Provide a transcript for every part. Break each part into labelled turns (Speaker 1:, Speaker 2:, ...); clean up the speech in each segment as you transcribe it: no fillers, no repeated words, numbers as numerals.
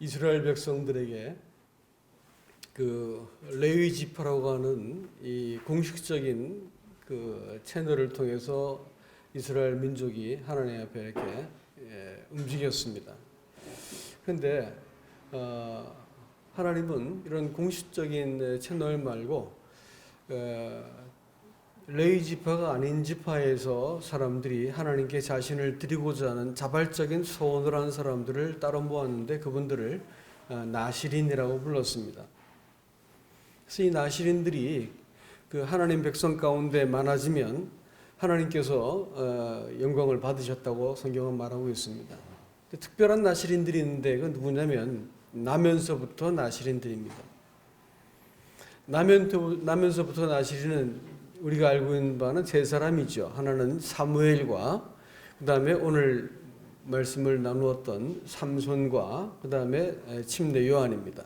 Speaker 1: 이스라엘 백성들에게 그 레위 지파라고 하는 이 공식적인 그 채널을 통해서 이스라엘 민족이 하나님 앞에 이렇게 움직였습니다. 그런데 하나님은 이런 공식적인 채널 말고 레위 지파가 아닌 지파에서 사람들이 하나님께 자신을 드리고자 하는 자발적인 소원을 하는 사람들을 따로 모았는데 그분들을 나시린이라고 불렀습니다. 그래서 이 나시린들이 그 하나님 백성 가운데 많아지면 하나님께서 영광을 받으셨다고 성경은 말하고 있습니다. 특별한 나시린들이 있는데 그건 누구냐면 나면서부터 나시린들입니다. 나면서부터 나시린은 우리가 알고 있는 바는 세 사람이죠. 하나는 사무엘과 그 다음에 오늘 말씀을 나누었던 삼손과 그 다음에 침례 요한입니다.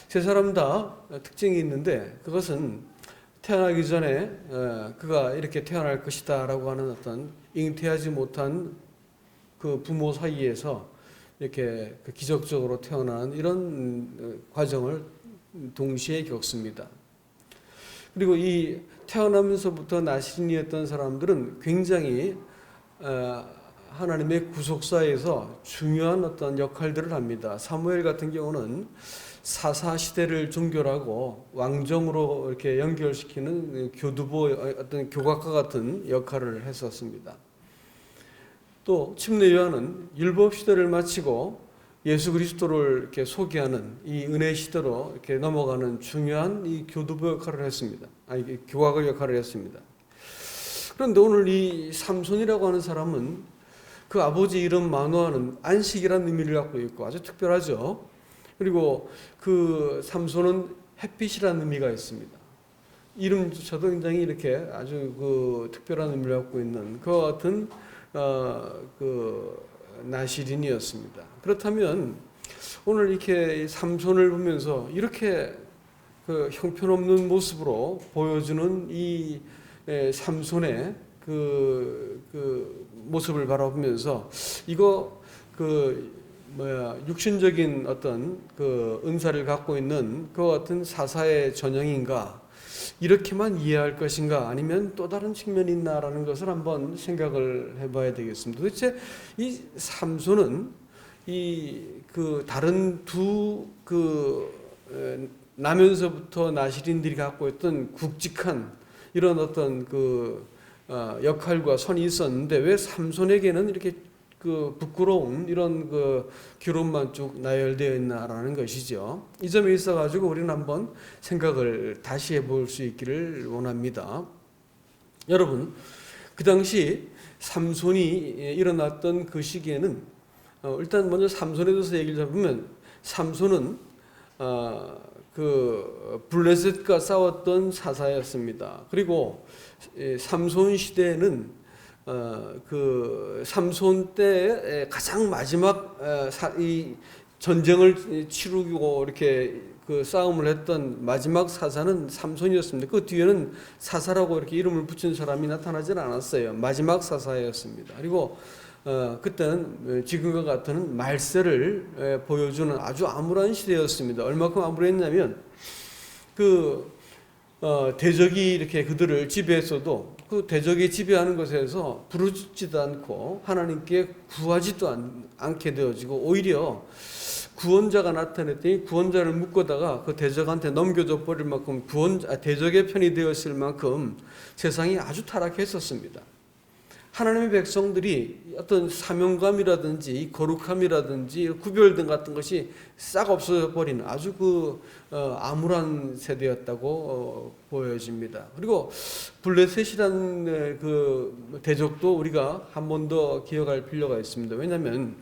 Speaker 1: 세 사람 다 특징이 있는데 그것은 태어나기 전에 그가 이렇게 태어날 것이다 라고 하는 어떤 잉태하지 못한 그 부모 사이에서 이렇게 기적적으로 태어난 이런 과정을 동시에 겪습니다. 그리고 이 태어나면서부터 나시린이었던 사람들은 굉장히 하나님의 구속사에서 중요한 어떤 역할들을 합니다. 사무엘 같은 경우는 사사 시대를 종결하고 왕정으로 이렇게 연결시키는 교두보 어떤 교각과 같은 역할을 했었습니다. 또 침례 요한은 율법 시대를 마치고 예수 그리스도를 이렇게 소개하는 이 은혜 시대로 이렇게 넘어가는 중요한 이 교두보 역할을 했습니다. 교각의 역할을 했습니다. 그런데 오늘 이 삼손이라고 하는 사람은 그 아버지 이름 마노아는 안식이라는 의미를 갖고 있고 아주 특별하죠. 그리고 그 삼손은 햇빛이라는 의미가 있습니다. 이름조차도 굉장히 이렇게 아주 그 특별한 의미를 갖고 있는 그와 같은 그 나시린이었습니다. 그렇다면 오늘 이렇게 삼손을 보면서 이렇게 그 형편없는 모습으로 보여주는 이 삼손의 그 모습을 바라보면서 이거 육신적인 어떤 그 은사를 갖고 있는 그와 같은 사사의 전형인가 이렇게만 이해할 것인가 아니면 또 다른 측면이 있나라는 것을 한번 생각을 해봐야 되겠습니다. 도대체 이 삼손은 이 그 다른 두 나면서부터 나시린들이 갖고 있던 굵직한 이런 어떤 그 역할과 선이 있었는데 왜 삼손에게는 이렇게 그 부끄러운 이런 그 기록만 쭉 나열되어 있나라는 것이죠. 이 점에 있어 가지고 우리는 한번 생각을 다시 해볼 수 있기를 원합니다. 여러분, 그 당시 삼손이 일어났던 그 시기에는 일단 먼저 삼손에 대해서 얘기를 해보면 삼손은 그 블레셋과 싸웠던 사사였습니다. 그리고 삼손 시대에는 그 삼손 때 가장 마지막 이 전쟁을 치르고 이렇게 그 싸움을 했던 마지막 사사는 삼손이었습니다. 그 뒤에는 사사라고 이렇게 이름을 붙인 사람이 나타나질 않았어요. 마지막 사사였습니다. 그리고 그때는 지금과 같은 말세를 보여주는 아주 암울한 시대였습니다. 얼마큼 암울했냐면 그 대적이 이렇게 그들을 지배했어도 그 대적이 지배하는 것에서 부르짖지도 않고 하나님께 구하지도 않게 되어지고 오히려 구원자가 나타났더니 구원자를 묶어다가 그 대적한테 넘겨줘 버릴 만큼 대적의 편이 되었을 만큼 세상이 아주 타락했었습니다. 하나님의 백성들이 어떤 사명감이라든지 거룩함이라든지 구별등 같은 것이 싹 없어져 버리는 아주 그 암울한 세대였다고 보여집니다. 그리고 블레셋이라는 그 대적도 우리가 한 번 더 기억할 필요가 있습니다. 왜냐하면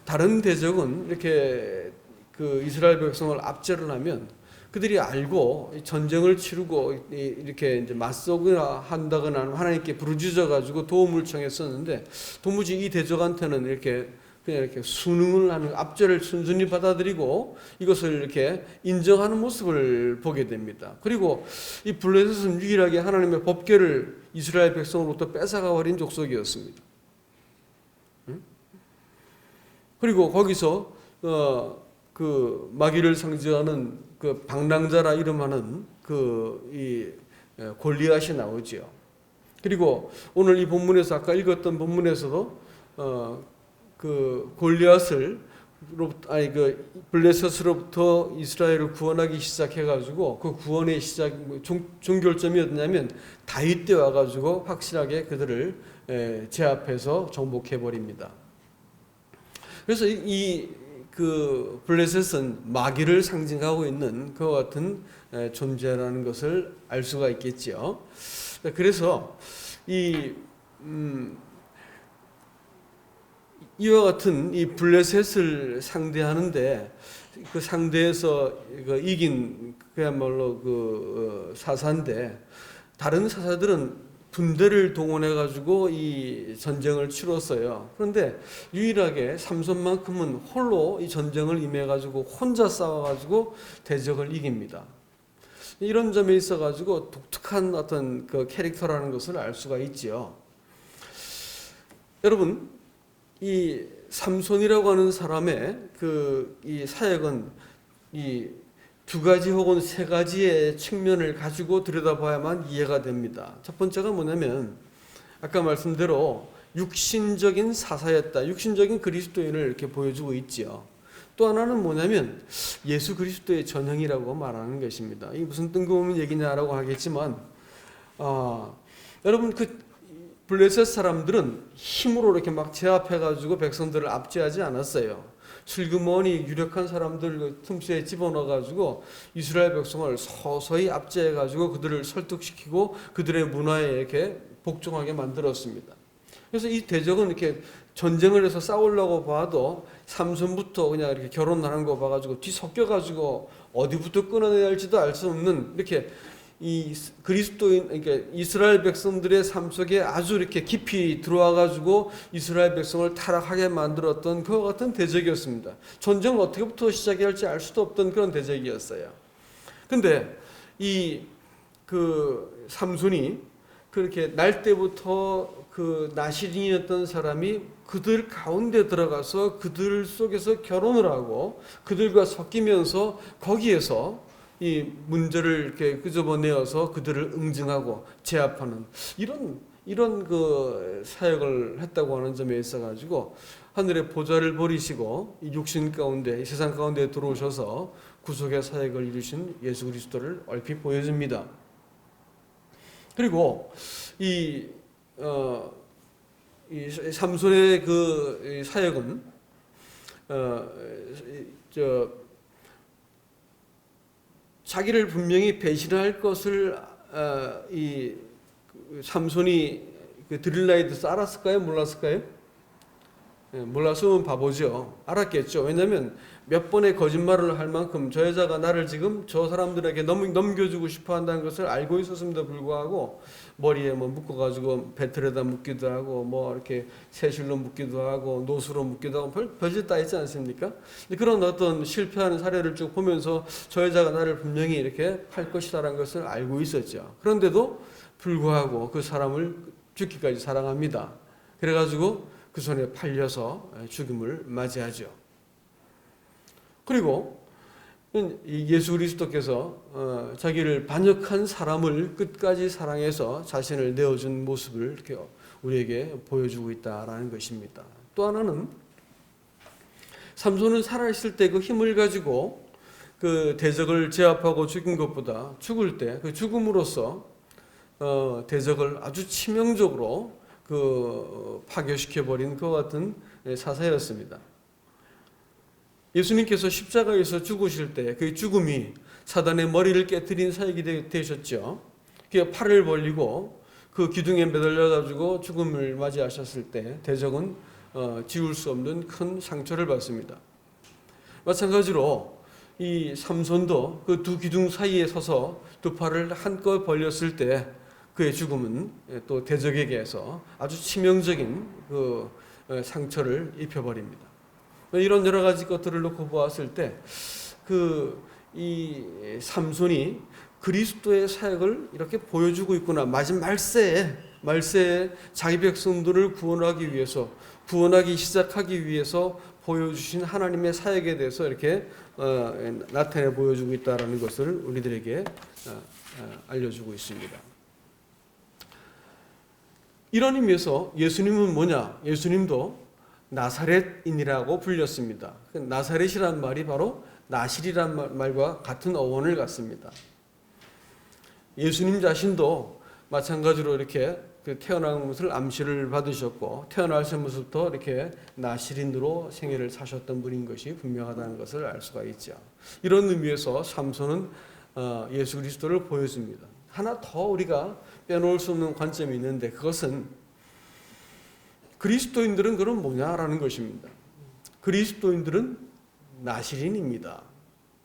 Speaker 1: 다른 대적은 이렇게 그 이스라엘 백성을 압제를 하면 그들이 알고 전쟁을 치르고 이렇게 이제 맞서거나 한다거나 하나님께 부르짖어 가지고 도움을 청했었는데 도무지 이 대적한테는 이렇게 그냥 이렇게 순응을 하는 압제를 순순히 받아들이고 이것을 이렇게 인정하는 모습을 보게 됩니다. 그리고 이 블레셋은 유일하게 하나님의 법궤를 이스라엘 백성으로부터 뺏어가 버린 족속이었습니다. 그리고 거기서 그 마귀를 상징하는 그 방랑자라 이름하는 이 골리앗이 나오지요. 그리고 오늘 이 본문에서 아까 읽었던 본문에서도 그 골리앗을 그 블레셋으로부터 이스라엘을 구원하기 시작해가지고 그 구원의 시작 종결점이 어디냐면 다윗 때 와가지고 확실하게 그들을 제압해서 정복해 버립니다. 그래서 그 블레셋은 마귀를 상징하고 있는 그와 같은 존재라는 것을 알 수가 있겠지요. 그래서 이와 같은 이 블레셋을 상대하는데 그 상대에서 이긴 그야말로 그 사사인데 다른 사사들은 군대를 동원해 가지고 이 전쟁을 치렀어요. 그런데 유일하게 삼손만큼은 홀로 이 전쟁을 임해 가지고 혼자 싸워 가지고 대적을 이깁니다. 이런 점에 있어 가지고 독특한 어떤 그 캐릭터라는 것을 알 수가 있지요. 여러분, 이 삼손이라고 하는 사람의 이 사역은 이 두 가지 혹은 세 가지의 측면을 가지고 들여다봐야만 이해가 됩니다. 첫 번째가 뭐냐면 아까 말씀대로 육신적인 사사였다. 육신적인 그리스도인을 이렇게 보여주고 있지요. 또 하나는 뭐냐면 예수 그리스도의 전형이라고 말하는 것입니다. 이게 무슨 뜬금없는 얘기냐라고 하겠지만 여러분 그 블레셋 사람들은 힘으로 이렇게 막 제압해가지고 백성들을 압제하지 않았어요. 슬그머니 유력한 사람들 틈새에 집어넣어가지고 이스라엘 백성을 서서히 압제해가지고 그들을 설득시키고 그들의 문화에 이렇게 복종하게 만들었습니다. 그래서 이 대적은 이렇게 전쟁을 해서 싸우려고 봐도 삼손부터 그냥 이렇게 결혼하는 거 봐가지고 뒤섞여가지고 어디부터 끊어내야 할지도 알 수 없는 이렇게 이 그리스도인 그러니까 이스라엘 백성들의 삶 속에 아주 이렇게 깊이 들어와 가지고 이스라엘 백성을 타락하게 만들었던 그와 같은 대적이었습니다. 전쟁을 어떻게부터 시작해야 할지 알 수도 없던 그런 대적이었어요. 근데 그 삼손이 그렇게 날 때부터 그 나시린이었던 사람이 그들 가운데 들어가서 그들 속에서 결혼을 하고 그들과 섞이면서 거기에서 이 문제를 이렇게 끄집어내어서 그들을 응징하고 제압하는 이런 그 사역을 했다고 하는 점에 있어 가지고 하늘의 보좌를 버리시고 이 육신 가운데 이 세상 가운데 들어오셔서 구속의 사역을 이루신 예수 그리스도를 얼핏 보여줍니다. 그리고 이 삼손의 그 사역은 자기를 분명히 배신할 것을 이 삼손이 그 드릴라에서 알았을까요? 몰랐을까요? 몰랐으면 바보죠. 알았겠죠. 왜냐하면 몇 번의 거짓말을 할 만큼 저 여자가 나를 지금 저 사람들에게 넘겨주고 싶어 한다는 것을 알고 있었음에도 불구하고 머리에 뭐 묶어가지고 배틀에다 묶기도 하고 뭐 이렇게 새실로 묶기도 하고 노수로 묶기도 하고 별짓 다 있지 않습니까? 그런 어떤 실패하는 사례를 쭉 보면서 저 여자가 나를 분명히 이렇게 할 것이라는 것을 알고 있었죠. 그런데도 불구하고 그 사람을 죽기까지 사랑합니다. 그래가지고 그 손에 팔려서 죽음을 맞이하죠. 그리고 예수 그리스도께서 자기를 반역한 사람을 끝까지 사랑해서 자신을 내어준 모습을 이렇게 우리에게 보여주고 있다라는 것입니다. 또 하나는 삼손은 살아있을 때 그 힘을 가지고 그 대적을 제압하고 죽인 것보다 죽을 때 그 죽음으로써 대적을 아주 치명적으로 파괴시켜버린 것 같은 사사였습니다. 예수님께서 십자가에서 죽으실 때 그 죽음이 사단의 머리를 깨뜨린 사역이 되셨죠. 그 팔을 벌리고 그 기둥에 매달려 가지고 죽음을 맞이하셨을 때 대적은 지울 수 없는 큰 상처를 받습니다. 마찬가지로 이 삼손도 그 두 기둥 사이에 서서 두 팔을 한껏 벌렸을 때 그의 죽음은 또 대적에게서 아주 치명적인 그 상처를 입혀버립니다. 이런 여러 가지 것들을 놓고 보았을 때 이 삼손이 그리스도의 사역을 이렇게 보여주고 있구나. 마지막 말세에 자기 백성들을 구원하기 위해서 구원하기 시작하기 위해서 보여주신 하나님의 사역에 대해서 이렇게 나타내 보여주고 있다는 것을 우리들에게 알려주고 있습니다. 이런 의미에서 예수님은 뭐냐? 예수님도 나사렛인이라고 불렸습니다. 나사렛이란 말이 바로 나실이란 말과 같은 어원을 갖습니다. 예수님 자신도 마찬가지로 이렇게 태어난 것을 암시를 받으셨고 태어나시면서부터 이렇게 나실인으로 생애를 사셨던 분인 것이 분명하다는 것을 알 수가 있죠. 이런 의미에서 삼손은 예수 그리스도를 보여줍니다. 하나 더 우리가 빼놓을 수 없는 관점이 있는데 그것은 그리스도인들은 그럼 뭐냐라는 것입니다. 그리스도인들은 나실인입니다.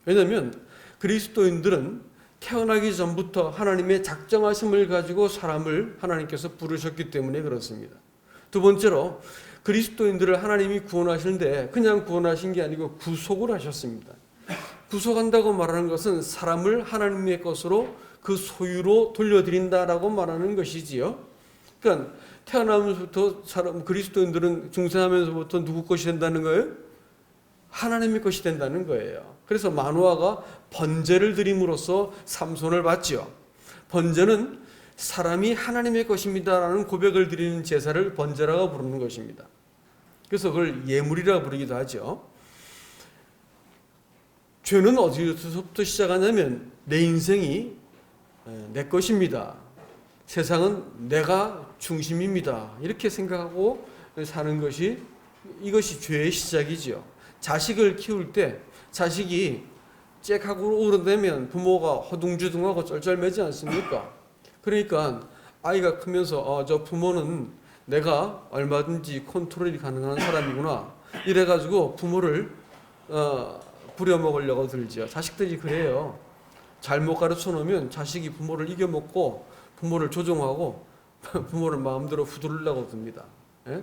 Speaker 1: 왜냐하면 그리스도인들은 태어나기 전부터 하나님의 작정하심을 가지고 사람을 하나님께서 부르셨기 때문에 그렇습니다. 두 번째로 그리스도인들을 하나님이 구원하시는데 그냥 구원하신 게 아니고 구속을 하셨습니다. 구속한다고 말하는 것은 사람을 하나님의 것으로 그 소유로 돌려드린다라고 말하는 것이지요. 그러니까 태어나면서부터 그리스도인들은 중생하면서부터 누구 것이 된다는 거예요? 하나님의 것이 된다는 거예요. 그래서 마노아가 번제를 드림으로써 삼손을 받지요. 번제는 사람이 하나님의 것입니다라는 고백을 드리는 제사를 번제라고 부르는 것입니다. 그래서 그걸 예물이라고 부르기도 하죠. 죄는 어디서부터 시작하냐면 내 인생이 내 것입니다. 세상은 내가 중심입니다. 이렇게 생각하고 사는 것이 이것이 죄의 시작이죠. 자식을 키울 때 자식이 째하고 울어대면 부모가 허둥지둥하고 쩔쩔매지 않습니까? 그러니까 아이가 크면서 저 부모는 내가 얼마든지 컨트롤이 가능한 사람이구나 이래가지고 부모를 부려먹으려고 들죠. 자식들이 그래요. 잘못 가르쳐 놓으면 자식이 부모를 이겨먹고 부모를 조종하고 부모를 마음대로 휘두르려고 듭니다. 예?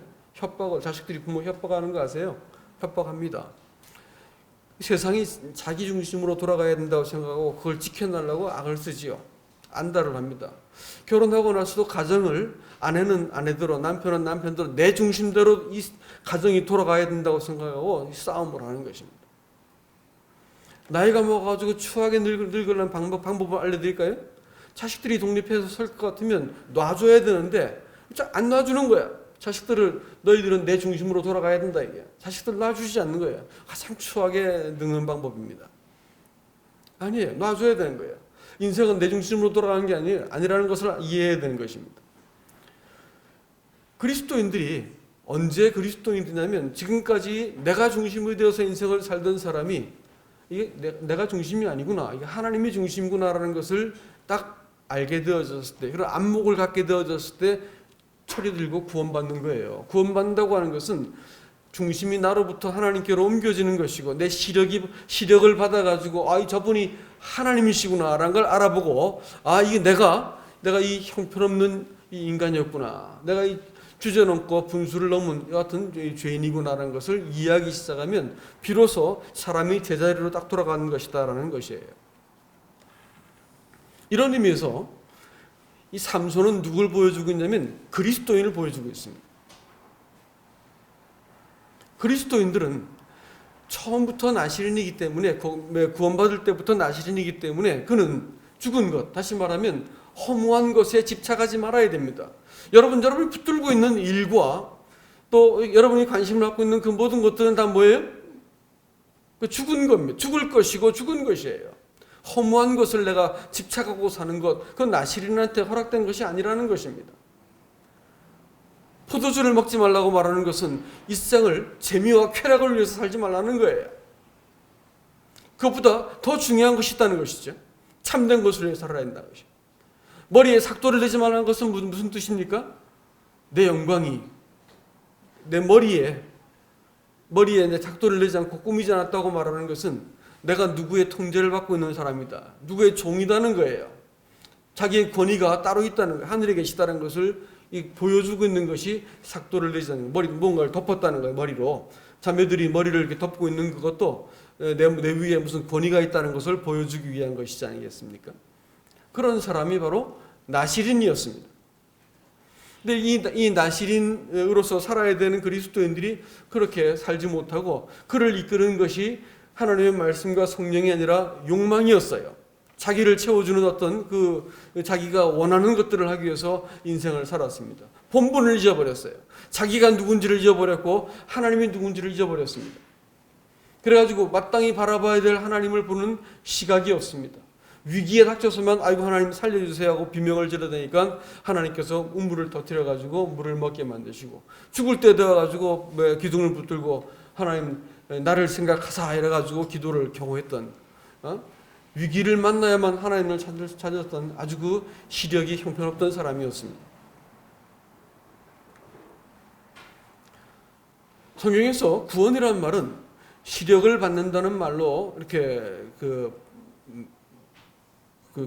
Speaker 1: 자식들이 부모 협박하는 거 아세요? 협박합니다. 세상이 자기 중심으로 돌아가야 된다고 생각하고 그걸 지켜내려고 악을 쓰지요. 안달을 합니다. 결혼하고 나서도 가정을 아내는 아내대로 남편은 남편대로 내 중심대로 이 가정이 돌아가야 된다고 생각하고 싸움을 하는 것입니다. 나이가 먹어가지고 추하게 늙으려는 방법을 알려드릴까요? 자식들이 독립해서 설 것 같으면 놔줘야 되는데 안 놔주는 거야. 자식들을 너희들은 내 중심으로 돌아가야 된다 이게. 자식들 놔주지 않는 거예요. 가장 추하게 늙는 방법입니다. 아니에요. 놔줘야 되는 거예요. 인생은 내 중심으로 돌아가는 게 아니라는 것을 이해해야 되는 것입니다. 그리스도인들이 언제 그리스도인이 되냐면 지금까지 내가 중심이 되어서 인생을 살던 사람이 이게 내가 중심이 아니구나. 이게 하나님이 중심이구나라는 것을 딱 알게 되어졌을 때, 그런 안목을 갖게 되어졌을 때 철이 들고 구원받는 거예요. 구원받는다고 하는 것은 중심이 나로부터 하나님께로 옮겨지는 것이고 내 시력을 받아가지고 저분이 하나님이시구나라는 걸 알아보고 이게 내가 이 형편없는 이 인간이었구나. 내가 이 주저넘고 분수를 넘은 여하튼 죄인이구나라는 것을 이해하기 시작하면 비로소 사람이 제자리로 딱 돌아가는 것이다라는 것이에요. 이런 의미에서 이 삼손은 누굴 보여주고 있냐면 그리스도인을 보여주고 있습니다. 그리스도인들은 처음부터 나실인이기 때문에 구원받을 때부터 나실인이기 때문에 그는 죽은 것, 다시 말하면 허무한 것에 집착하지 말아야 됩니다. 여러분이 붙들고 있는 일과 또 여러분이 관심을 갖고 있는 그 모든 것들은 다 뭐예요? 죽은 겁니다. 죽을 것이고 죽은 것이에요. 허무한 것을 내가 집착하고 사는 것, 그건 나실인한테 허락된 것이 아니라는 것입니다. 포도주를 먹지 말라고 말하는 것은 이 세상을 재미와 쾌락을 위해서 살지 말라는 거예요. 그것보다 더 중요한 것이 있다는 것이죠. 참된 것을 위해서 살아야 된다는 것이죠. 머리에 삭도를 내지 말라는 것은 무슨 뜻입니까? 내 영광이 내 머리에 내 삭도를 내지 않고 꾸미지 않았다고 말하는 것은 내가 누구의 통제를 받고 있는 사람이다. 누구의 종이다는 거예요. 자기의 권위가 따로 있다는 거예요. 하늘에 계시다는 것을 보여주고 있는 것이 삭도를 내지 않는 거예요. 뭔가를 덮었다는 거예요. 머리로. 자매들이 머리를 이렇게 덮고 있는 그것도 내 위에 무슨 권위가 있다는 것을 보여주기 위한 것이지 아니겠습니까? 그런 사람이 바로 나실인이었습니다. 근데 이 나실인으로서 살아야 되는 그리스도인들이 그렇게 살지 못하고 그를 이끄는 것이 하나님의 말씀과 성령이 아니라 욕망이었어요. 자기를 채워주는 어떤 자기가 원하는 것들을 하기 위해서 인생을 살았습니다. 본분을 잊어버렸어요. 자기가 누군지를 잊어버렸고 하나님이 누군지를 잊어버렸습니다. 그래가지고 마땅히 바라봐야 될 하나님을 보는 시각이 없습니다. 위기에 닥쳐서만 아이고 하나님 살려주세요 하고 비명을 지르다니까 하나님께서 우물을 터뜨려가지고 물을 먹게 만드시고, 죽을 때 되어가지고 기둥을 붙들고 하나님 나를 생각하사 이래가지고 기도를 경호했던, 위기를 만나야만 하나님을 찾았던 아주 그 시력이 형편없던 사람이었습니다. 성경에서 구원이라는 말은 시력을 받는다는 말로 이렇게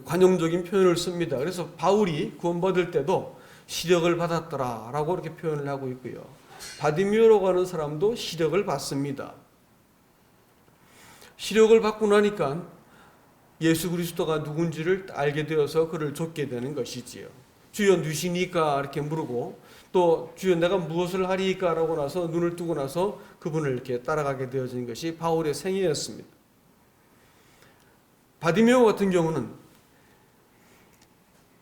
Speaker 1: 관용적인 표현을 씁니다. 그래서 바울이 구원받을 때도 시력을 받았더라라고 이렇게 표현을 하고 있고요. 바디메오라고 하는 사람도 시력을 받습니다. 시력을 받고 나니까 예수 그리스도가 누군지를 알게 되어서 그를 좇게 되는 것이지요. 주여 누시니까 이렇게 물고, 또 주여 내가 무엇을 하리까 라고 나서 눈을 뜨고 나서 그분을 이렇게 따라가게 되어진 것이 바울의 생애였습니다. 바디메오 같은 경우는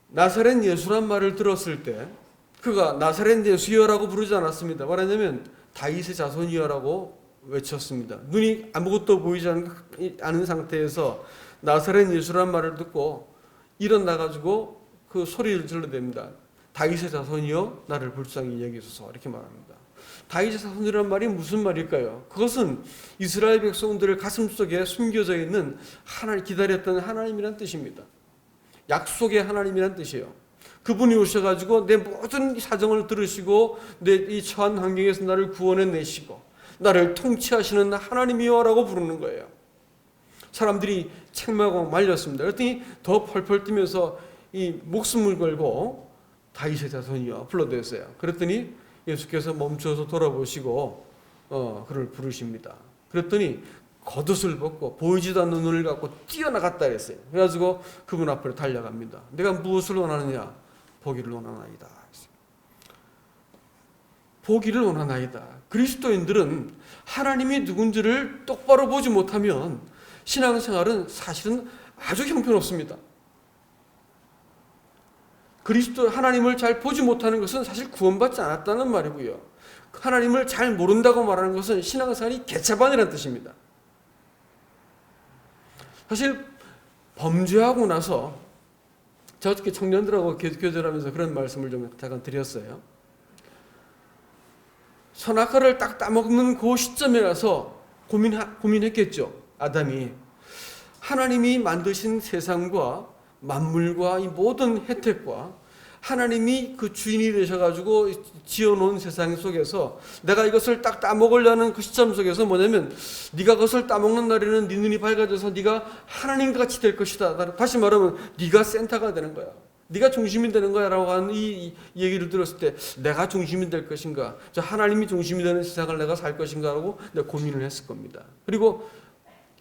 Speaker 1: 나사렛 예수란 말을 들었을 때 그가 나사렛 예수여라고 부르지 않았습니다. 말하자면 다윗의 자손이여라고 외쳤습니다. 눈이 아무것도 보이지 않은 상태에서 나사렛 예수란 말을 듣고 일어나가지고 그 소리를 질러댑니다. 다윗의 자손이여 나를 불쌍히 여기소서, 이렇게 말합니다. 다윗의 자손이란 말이 무슨 말일까요? 그것은 이스라엘 백성들의 가슴속에 숨겨져 있는 하나님, 기다렸던 하나님이란 뜻입니다. 약속의 하나님이란 뜻이에요. 그분이 오셔가지고 내 모든 사정을 들으시고 내 이 처한 환경에서 나를 구원해 내시고 나를 통치하시는 하나님이여라고 부르는 거예요. 사람들이 책망하고 말렸습니다. 그랬더니 더 펄펄 뛰면서 이 목숨을 걸고 다윗의 자손이여 불러대었어요. 그랬더니 예수께서 멈춰서 돌아보시고 그를 부르십니다. 그랬더니 겉옷을 벗고 보이지도 않는 눈을 갖고 뛰어나갔다 그랬어요. 그래가지고 그분 앞으로 달려갑니다. 내가 무엇을 원하느냐? 보기를 원하나이다. 보기를 원하나이다. 그리스도인들은 하나님이 누군지를 똑바로 보지 못하면 신앙생활은 사실은 아주 형편없습니다. 그리스도 하나님을 잘 보지 못하는 것은 사실 구원받지 않았다는 말이고요. 하나님을 잘 모른다고 말하는 것은 신앙생활이 개차반이라는 뜻입니다. 사실 범죄하고 나서 제가 어떻게 청년들하고 교제를 하면서 그런 말씀을 좀 잠깐 드렸어요. 선악과를 딱 따먹는 그 시점에 가서 고민했겠죠. 아담이 하나님이 만드신 세상과 만물과 이 모든 혜택과 하나님이 그 주인이 되셔가지고 지어놓은 세상 속에서 내가 이것을 딱 따먹으려는 그 시점 속에서 뭐냐면 네가 그것을 따먹는 날에는 네 눈이 밝아져서 네가 하나님같이 될 것이다. 다시 말하면 네가 센터가 되는 거야. 네가 중심이 되는 거야 라고 하는 이 얘기를 들었을 때 내가 중심이 될 것인가, 하나님이 중심이 되는 세상을 내가 살 것인가 라고 내가 고민을 했을 겁니다. 그리고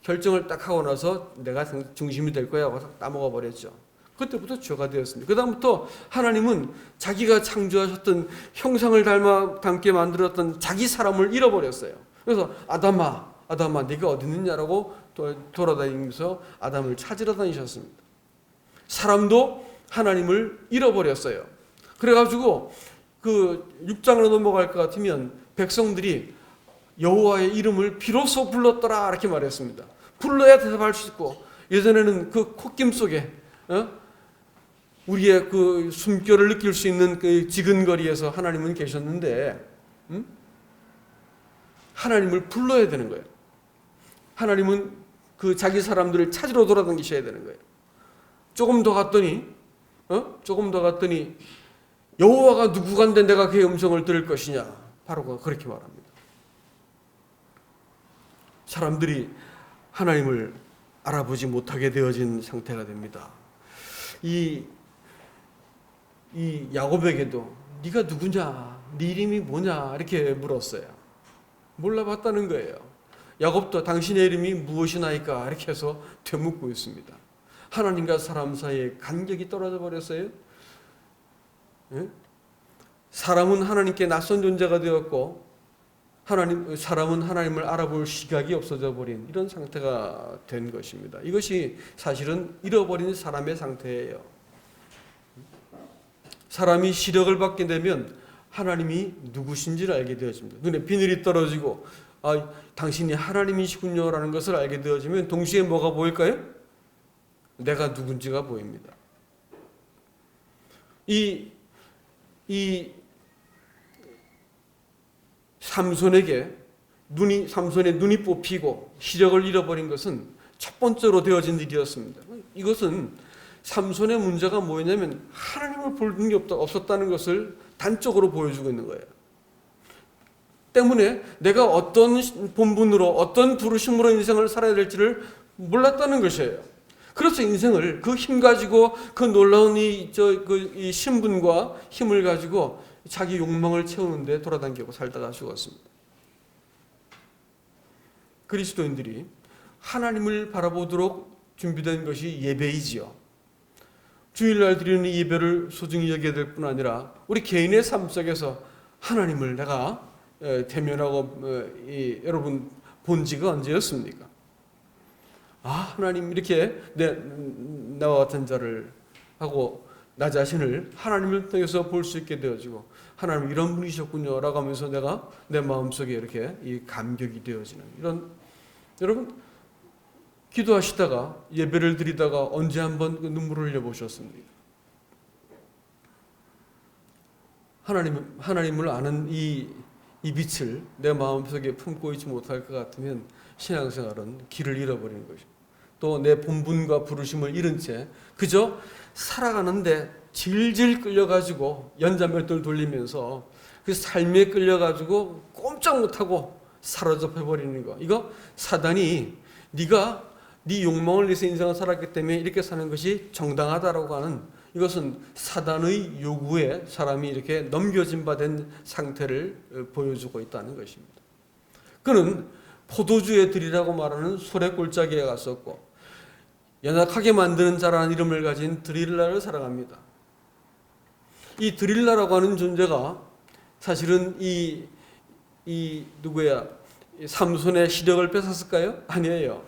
Speaker 1: 결정을 딱 하고 나서 내가 중심이 될 거야 하고 따먹어 버렸죠. 그때부터 죄가 되었습니다. 그 다음부터 하나님은 자기가 창조하셨던 형상을 닮게 만들었던 자기 사람을 잃어버렸어요. 그래서 아담아 네가 어디 있느냐라고 돌아다니면서 아담을 찾으러 다니셨습니다. 사람도 하나님을 잃어버렸어요. 그래가지고 그 6장으로 넘어갈 것 같으면 백성들이 여호와의 이름을 비로소 불렀더라 이렇게 말했습니다. 불러야 대답할 수 있고, 예전에는 그 콧김 속에 우리의 그 숨결을 느낄 수 있는 그 지근거리에서 하나님은 계셨는데 하나님을 불러야 되는 거예요. 하나님은 그 자기 사람들을 찾으러 돌아다니셔야 되는 거예요. 조금 더 갔더니 여호와가 누구간데 내가 그의 음성을 들을 것이냐, 바로 그렇게 말합니다. 사람들이 하나님을 알아보지 못하게 되어진 상태가 됩니다. 이 야곱에게도 네가 누구냐, 네 이름이 뭐냐 이렇게 물었어요. 몰라봤다는 거예요. 야곱도 당신의 이름이 무엇이나이까 이렇게 해서 되묻고 있습니다. 하나님과 사람 사이에 간격이 떨어져 버렸어요. 예? 사람은 하나님께 낯선 존재가 되었고 사람은 하나님을 알아볼 시각이 없어져 버린 이런 상태가 된 것입니다. 이것이 사실은 잃어버린 사람의 상태예요. 사람이 시력을 받게 되면 하나님이 누구신지를 알게 되어집니다. 눈에 비늘이 떨어지고 당신이 하나님이시군요 라는 것을 알게 되어지면 동시에 뭐가 보일까요? 내가 누군지가 보입니다. 이 삼손의 눈이 뽑히고 시력을 잃어버린 것은 첫 번째로 되어진 일이었습니다. 이것은 삼손의 문제가 뭐였냐면 하나님을 볼 눈이 없었다는 것을 단적으로 보여주고 있는 거예요. 때문에 내가 어떤 본분으로 어떤 부르심으로 인생을 살아야 될지를 몰랐다는 것이에요. 그래서 인생을 그 힘 가지고 그 놀라운 이 신분과 힘을 가지고 자기 욕망을 채우는데 돌아다니고 살다가 죽었습니다. 그리스도인들이 하나님을 바라보도록 준비된 것이 예배이지요. 주일날 드리는 예배를 소중히 여겨야 될 뿐 아니라 우리 개인의 삶 속에서 하나님을 내가 대면하고 여러분 본 지가 언제였습니까? 하나님 이렇게 나와 같은 자를 하고 나 자신을 하나님을 통해서 볼 수 있게 되어지고 하나님 이런 분이셨군요 라고 하면서 내가 내 마음속에 이렇게 이 감격이 되어지는 이런, 여러분 기도하시다가 예배를 드리다가 언제 한번 눈물을 흘려보셨습니까? 하나님을 아는 이 빛을 내 마음속에 품고 있지 못할 것 같으면 신앙생활은 길을 잃어버리는 것입니다. 또 내 본분과 부르심을 잃은 채 그저 살아가는데 질질 끌려가지고 연자멸돌 돌리면서 그 삶에 끌려가지고 꼼짝 못하고 사로잡혀버리는 거, 이거 사단이 네가 네 욕망을 위해서 인생을 살았기 때문에 이렇게 사는 것이 정당하다라고 하는, 이것은 사단의 요구에 사람이 이렇게 넘겨진 바 된 상태를 보여주고 있다는 것입니다. 그는 포도주의 들이라고 말하는 소래 골짜기에 갔었고 연약하게 만드는 자라는 이름을 가진 드릴라를 사랑합니다. 이 드릴라라고 하는 존재가 사실은 이 삼손의 시력을 뺏었을까요? 아니에요.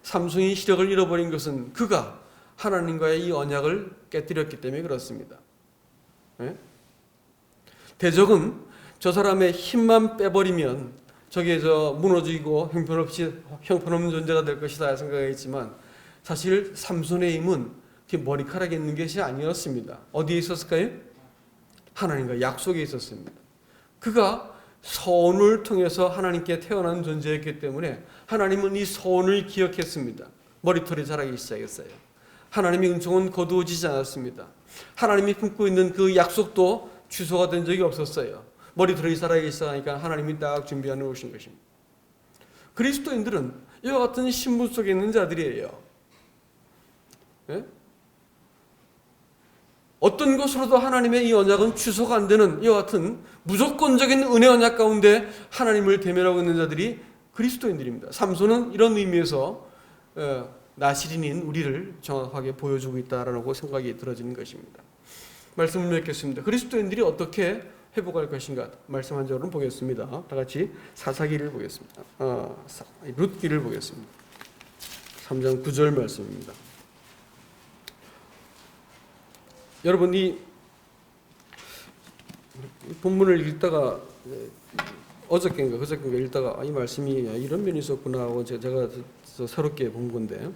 Speaker 1: 삼손이 시력을 잃어버린 것은 그가 하나님과의 이 언약을 깨뜨렸기 때문에 그렇습니다. 네? 대적은 저 사람의 힘만 빼버리면 저게 무너지고 형편없는 존재가 될 것이다 생각했지만 사실 삼손의 힘은 머리카락에 있는 것이 아니었습니다. 어디에 있었을까요? 하나님과 약속에 있었습니다. 그가 서원을 통해서 하나님께 태어난 존재였기 때문에 하나님은 이 서원을 기억했습니다. 머리털이 자라기 시작했어요. 하나님의 은총은 거두어지지 않았습니다. 하나님이 품고 있는 그 약속도 취소가 된 적이 없었어요. 머리털이 자라기 시작하니까 하나님이 딱 준비해 놓으신 것입니다. 그리스도인들은 이와 같은 신분 속에 있는 자들이에요. 예? 어떤 것으로도 하나님의 이 언약은 취소가 안 되는 이와 같은 무조건적인 은혜 언약 가운데 하나님을 대면하고 있는 자들이 그리스도인들입니다. 삼손은 이런 의미에서 나시린인 우리를 정확하게 보여주고 있다라고 생각이 들어지는 것입니다. 말씀을 맺겠습니다. 그리스도인들이 어떻게 회복할 것인가 말씀 한 절은 보겠습니다. 다 같이 사사기를 보겠습니다. 룻기를 보겠습니다. 3장 9절 말씀입니다. 여러분 이 본문을 읽다가 어저께인가 그저께인가 읽다가 이 말씀이 이런 면이 있었구나 하고 제가 새롭게 본 건데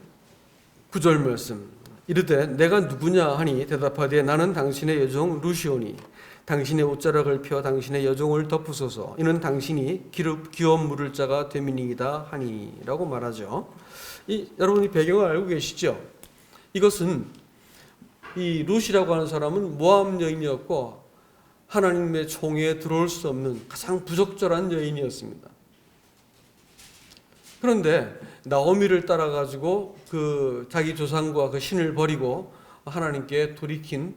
Speaker 1: 9절 말씀 이르되 내가 누구냐 하니 대답하되 나는 당신의 여종 루시오니 당신의 옷자락을 펴 당신의 여종을 덮으소서 이는 당신이 기업 물을 자가 되미니이다 하니 라고 말하죠. 여러분이 배경을 알고 계시죠? 이것은 이 룻이라고 하는 사람은 모압 여인이었고 하나님의 총회에 들어올 수 없는 가장 부적절한 여인이었습니다. 그런데 나오미를 따라가지고 그 자기 조상과 그 신을 버리고 하나님께 돌이킨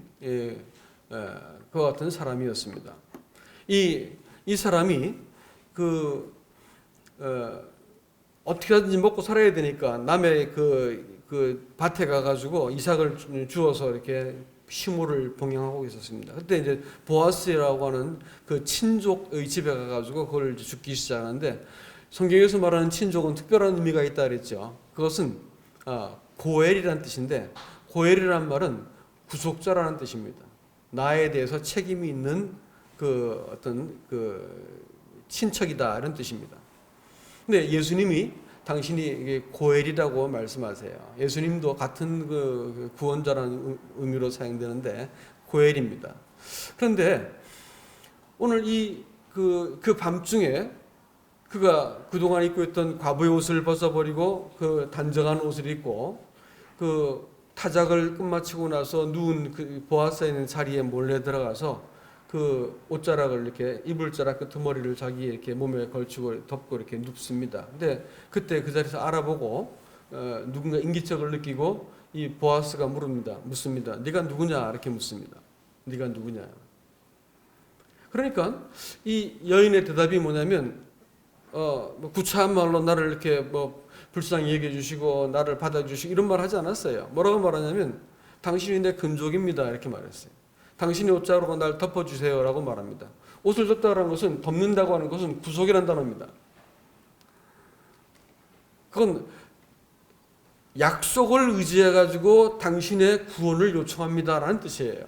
Speaker 1: 그와 같은 사람이었습니다. 이 사람이 어떻게 하든지 먹고 살아야 되니까 남의 그 밭에 가가지고 이삭을 주워서 이렇게 시모를 봉양하고 있었습니다. 그때 이제 보아스라고 하는 그 친족의 집에 가가지고 그걸 죽기 시작하는데, 성경에서 말하는 친족은 특별한 의미가 있다 그랬죠. 그것은 고엘이라는 뜻인데, 고엘이란 말은 구속자라는 뜻입니다. 나에 대해서 책임이 있는 그 어떤 그 친척이다 이런 뜻입니다. 근데 예수님이 당신이 고엘이라고 말씀하세요. 예수님도 같은 그 구원자라는 의미로 사용되는데 고엘입니다. 그런데 오늘 그 밤중에 그가 그동안 입고 있던 과부의 옷을 벗어버리고 그 단정한 옷을 입고 그 타작을 끝마치고 나서 누운 그 보아스에 있는 자리에 몰래 들어가서 그 옷자락을 이렇게 이불자락 끄트머리를 자기 이렇게 몸에 걸치고 덮고 이렇게 눕습니다. 근데 그때 그 자리에서 알아보고 누군가 인기척을 느끼고 이 보아스가 묻습니다. 네가 누구냐 이렇게 묻습니다. 네가 누구냐. 그러니까 이 여인의 대답이 뭐냐면 뭐 구차한 말로 나를 이렇게 뭐 불쌍히 얘기해 주시고 나를 받아주시고 이런 말 하지 않았어요. 뭐라고 말하냐면 당신이 내 근족입니다 이렇게 말했어요. 당신이 옷자락으로 날 덮어주세요 라고 말합니다. 옷을 덮다라는 것은, 덮는다고 하는 것은 구속이라는 단어입니다. 그건 약속을 의지해 가지고 당신의 구원을 요청합니다 라는 뜻이에요.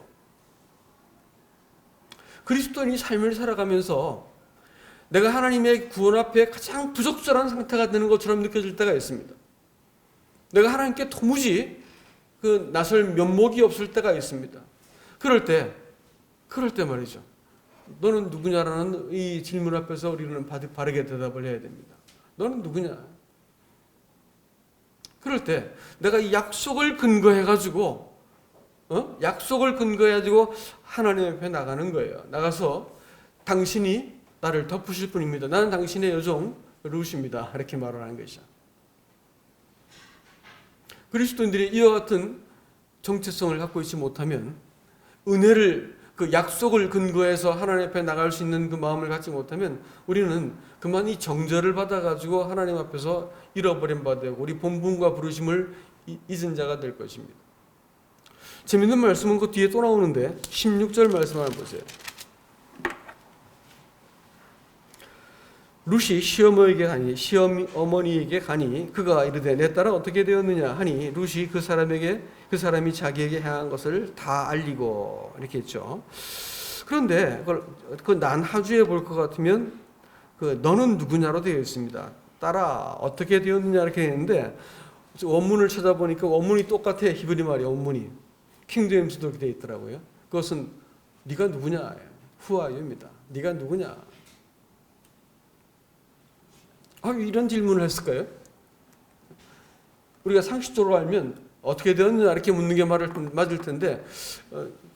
Speaker 1: 그리스도인이 삶을 살아가면서 내가 하나님의 구원 앞에 가장 부적절한 상태가 되는 것처럼 느껴질 때가 있습니다. 내가 하나님께 도무지 그 나설 면목이 없을 때가 있습니다. 그럴 때 말이죠. 너는 누구냐라는 이 질문 앞에서 우리는 바르게 대답을 해야 됩니다. 너는 누구냐? 그럴 때 내가 이 약속을 근거해가지고, 약속을 근거해가지고 하나님 앞에 나가는 거예요. 나가서 당신이 나를 덮으실 분입니다. 나는 당신의 여종 루시입니다. 이렇게 말을 하는 것이죠. 그리스도인들이 이와 같은 정체성을 갖고 있지 못하면, 은혜를, 그 약속을 근거해서 하나님 앞에 나갈 수 있는 그 마음을 갖지 못하면 우리는 그만 이 정죄를 받아가지고 하나님 앞에서 잃어버린 바 되고 우리 본분과 부르심을 잊은 자가 될 것입니다. 재밌는 말씀은 그 뒤에 또 나오는데 16절 말씀 한번 보세요. 룻이 시어머니에게 가니 그가 이르되 내 딸은 어떻게 되었느냐 하니 룻이 그 사람이 자기에게 행한 것을 다 알리고 이렇게 했죠. 그런데 그 난하주에 볼 것 같으면 그 너는 누구냐로 되어 있습니다. 딸아 어떻게 되었느냐 이렇게 했는데 원문을 찾아보니까 원문이 똑같아. 히브리 말이 원문이 킹제임스도 이렇게 되어 있더라고요. 그것은 네가 누구냐, Who are you입니다. 네가 누구냐. 이런 질문을 했을까요? 우리가 상식적으로 알면 어떻게 되었느냐 이렇게 묻는 게 맞을 텐데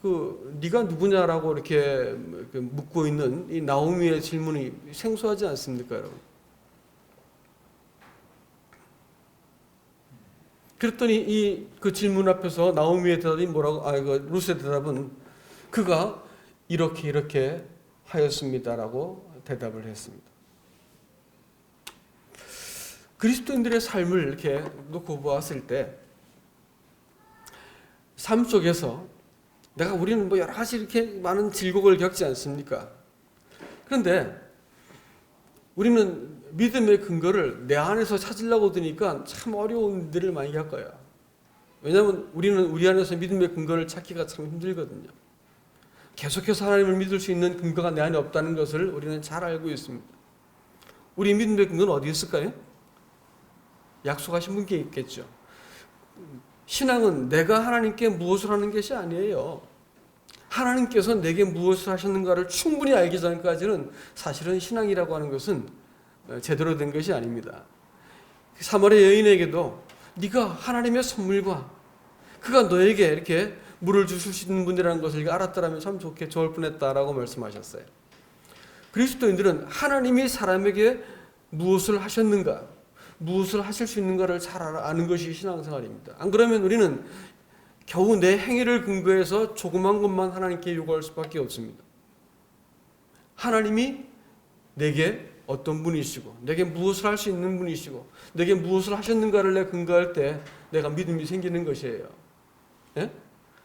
Speaker 1: 네가 누구냐라고 이렇게 묻고 있는 이 나오미의 질문이 생소하지 않습니까, 여러분? 그랬더니 그 질문 앞에서 나오미의 대답이 룻의 대답은 그가 이렇게 하였습니다라고 대답을 했습니다. 그리스도인들의 삶을 이렇게 놓고 보았을 때 삶 속에서 우리는 뭐 여러 가지 이렇게 많은 질곡을 겪지 않습니까? 그런데 우리는 믿음의 근거를 내 안에서 찾으려고 드니까 참 어려운 일들을 많이 겪어요. 왜냐하면 우리는 우리 안에서 믿음의 근거를 찾기가 참 힘들거든요. 계속해서 하나님을 믿을 수 있는 근거가 내 안에 없다는 것을 우리는 잘 알고 있습니다. 우리 믿음의 근거는 어디 있을까요? 약속하신 분께 있겠죠. 신앙은 내가 하나님께 무엇을 하는 것이 아니에요. 하나님께서 내게 무엇을 하셨는가를 충분히 알기 전까지는 사실은 신앙이라고 하는 것은 제대로 된 것이 아닙니다. 사마리아 여인에게도 네가 하나님의 선물과 그가 너에게 이렇게 물을 주실 수 있는 분이라는 것을 알았더라면 참 좋을 뻔했다라고 말씀하셨어요. 그리스도인들은 하나님이 사람에게 무엇을 하셨는가, 무엇을 하실 수 있는가를 잘 아는 것이 신앙생활입니다. 안 그러면 우리는 겨우 내 행위를 근거해서 조그만 것만 하나님께 요구할 수밖에 없습니다. 하나님이 내게 어떤 분이시고 내게 무엇을 할 수 있는 분이시고 내게 무엇을 하셨는가를 내 근거할 때 내가 믿음이 생기는 것이에요. 예?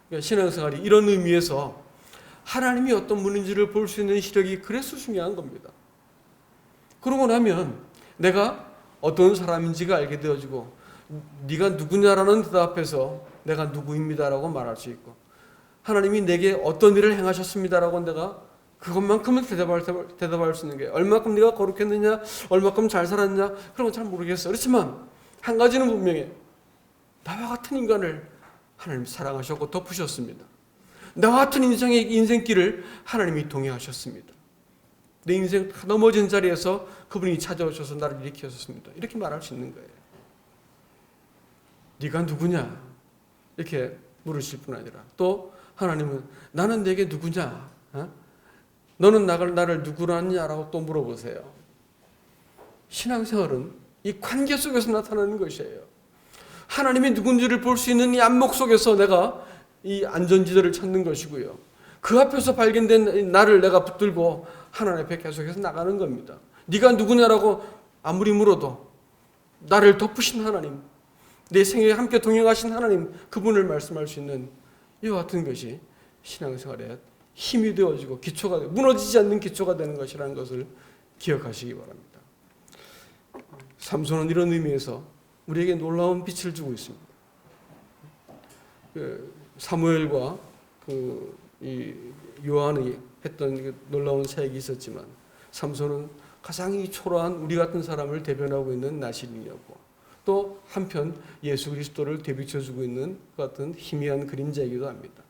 Speaker 1: 그러니까 신앙생활이 이런 의미에서 하나님이 어떤 분인지를 볼 수 있는 시력이 그래서 중요한 겁니다. 그러고 나면 내가 어떤 사람인지가 알게 되어지고 네가 누구냐라는 대답에서 내가 누구입니다라고 말할 수 있고 하나님이 내게 어떤 일을 행하셨습니다라고 내가 그것만큼은 대답할 수 있는 게 얼마큼 네가 거룩했느냐 얼마큼 잘 살았냐 그런 건 잘 모르겠어. 그렇지만 한 가지는 분명해. 나와 같은 인간을 하나님 사랑하셨고 덮으셨습니다. 나와 같은 인생길을 하나님이 동행하셨습니다. 내 인생 넘어진 자리에서 그분이 찾아오셔서 나를 일으키셨습니다. 이렇게 말할 수 있는 거예요. 네가 누구냐? 이렇게 물으실 뿐 아니라 또 하나님은 나는 내게 누구냐? 너는 나를 누구라냐라고 또 물어보세요. 신앙생활은 이 관계 속에서 나타나는 것이에요. 하나님이 누군지를 볼 수 있는 이 안목 속에서 내가 이 안전지대를 찾는 것이고요. 그 앞에서 발견된 나를 내가 붙들고 하나님 앞에 계속해서 나가는 겁니다. 네가 누구냐라고 아무리 물어도 나를 덮으신 하나님, 내 생애에 함께 동행하신 하나님, 그분을 말씀할 수 있는 이와 같은 것이 신앙생활에 힘이 되어지고 기초가 무너지지 않는 기초가 되는 것이라는 것을 기억하시기 바랍니다. 삼손은 이런 의미에서 우리에게 놀라운 빛을 주고 있습니다. 사무엘과 이 요한이 했던 놀라운 사역이 있었지만 삼손은 가장 이 초라한 우리 같은 사람을 대변하고 있는 나실인이었고 또 한편 예수 그리스도를 되비춰주고 있는 것 같은 희미한 그림자이기도 합니다.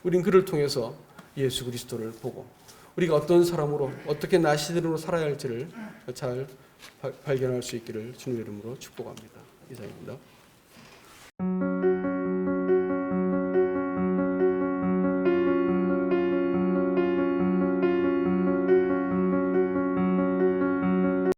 Speaker 1: 우린 그를 통해서 예수 그리스도를 보고 우리가 어떤 사람으로 어떻게 나시들로 살아야 할지를 잘 발견할 수 있기를 주님의 이름으로 축복합니다. 이상입니다.